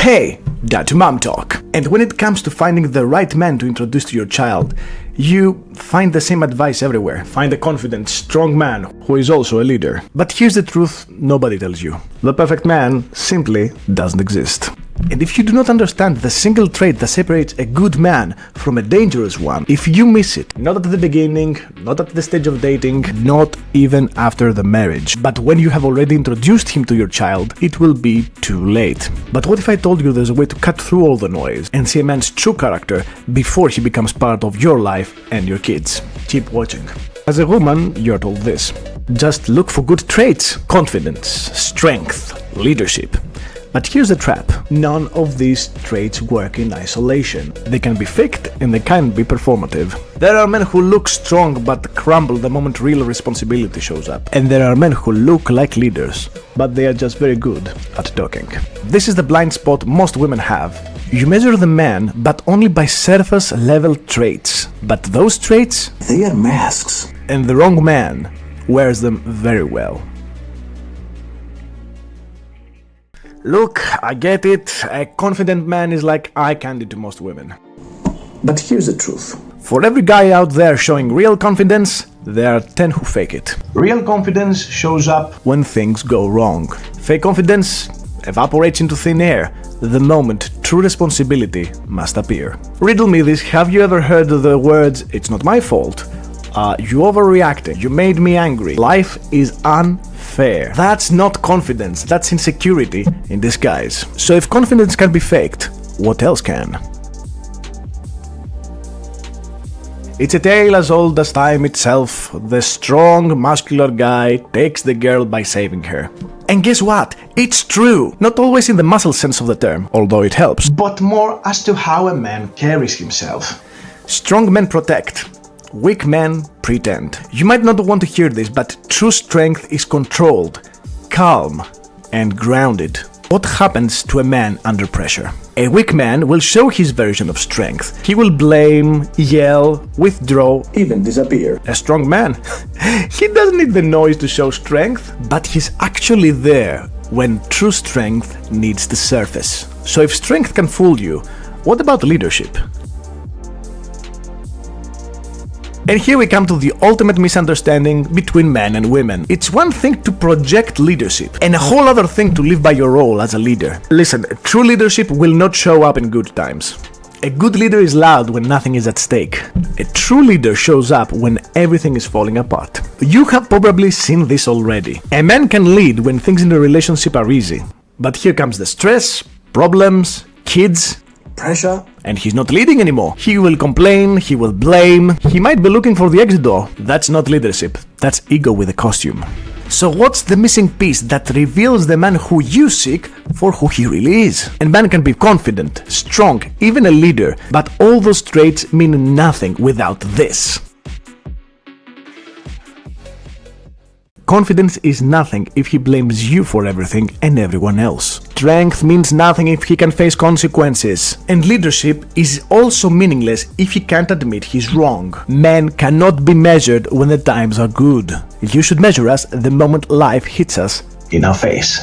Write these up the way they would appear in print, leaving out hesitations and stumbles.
Hey, Dad to Mom talk. And when it comes to finding the right man to introduce to your child, you find the same advice everywhere. Find a confident, strong man who is also a leader. But here's the truth nobody tells you. The perfect man simply doesn't exist. And if you do not understand the single trait that separates a good man from a dangerous one, if you miss it, not at the beginning, not at the stage of dating, not even after the marriage, but when you have already introduced him to your child, it will be too late. But what if I told you there's a way to cut through all the noise and see a man's true character before he becomes part of your life and your kids? Keep watching. As a woman, you're told this. Just look for good traits: confidence, strength, leadership. But here's the trap. None of these traits work in isolation. They can be faked and they can be performative. There are men who look strong but crumble the moment real responsibility shows up. And there are men who look like leaders, but they are just very good at talking. This is the blind spot most women have. You measure the man, but only by surface level traits. But those traits, they are masks. And the wrong man wears them very well. Look, I get it. A confident man is like eye candy to most women. But here's the truth. For every guy out there showing real confidence, there are 10 who fake it. Real confidence shows up when things go wrong. Fake confidence evaporates into thin air the moment true responsibility must appear. Riddle me this, have you ever heard the words, "It's not my fault"? You overreacted, you made me angry, life is unfair. That's not confidence, that's insecurity in disguise. So if confidence can be faked, what else can? It's a tale as old as time itself. The strong, muscular guy takes the girl by saving her. And guess what? It's true! Not always in the muscle sense of the term, although it helps, but more as to how a man carries himself. Strong men protect. Weak men pretend. You might not want to hear this, but true strength is controlled, calm, and grounded. What happens to a man under pressure? A weak man will show his version of strength. He will blame, yell, withdraw, even disappear. A strong man, he doesn't need the noise to show strength, but he's actually there when true strength needs to surface. So if strength can fool you, what about leadership? And here we come to the ultimate misunderstanding between men and women. It's one thing to project leadership, and a whole other thing to live by your role as a leader. Listen, true leadership will not show up in good times. A good leader is loud when nothing is at stake. A true leader shows up when everything is falling apart. You have probably seen this already. A man can lead when things in a relationship are easy. But here comes the stress, problems, kids, pressure, and he's not leading anymore. He will complain, he will blame, he might be looking for the exit door. That's not leadership, that's ego with a costume. So what's the missing piece that reveals the man who you seek for who he really is? And man can be confident, strong, even a leader, but all those traits mean nothing without this. Confidence is nothing if he blames you for everything and everyone else. Strength means nothing if he can face consequences. And leadership is also meaningless if he can't admit he's wrong. Men cannot be measured when the times are good. You should measure us the moment life hits us in our face.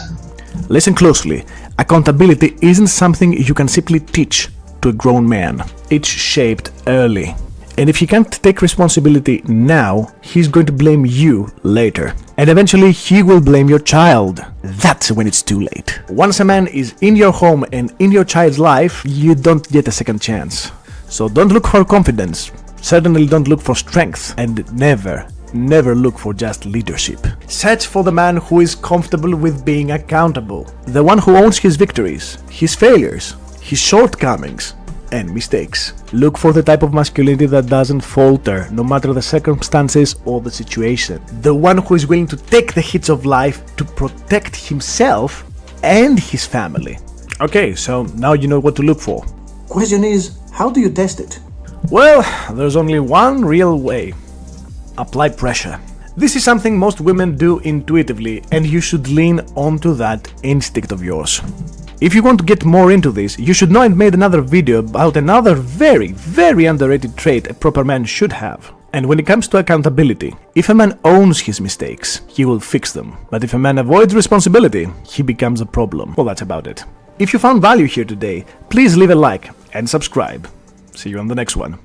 Listen closely. Accountability isn't something you can simply teach to a grown man. It's shaped early. And if he can't take responsibility now, he's going to blame you later. And eventually he will blame your child. That's when it's too late. Once a man is in your home and in your child's life, you don't get a second chance. So don't look for confidence. Certainly don't look for strength. And never look for just leadership. Search for the man who is comfortable with being accountable. The one who owns his victories, his failures, his shortcomings, and mistakes. Look for the type of masculinity that doesn't falter, no matter the circumstances or the situation. The one who is willing to take the hits of life to protect himself and his family. Okay, so now you know what to look for. Question is, how do you test it? Well, there's only one real way. Apply pressure. This is something most women do intuitively, and you should lean onto that instinct of yours. If you want to get more into this, you should know I made another video about another very underrated trait a proper man should have. And when it comes to accountability, if a man owns his mistakes, he will fix them. But if a man avoids responsibility, he becomes a problem. Well, that's about it. If you found value here today, please leave a like and subscribe. See you on the next one.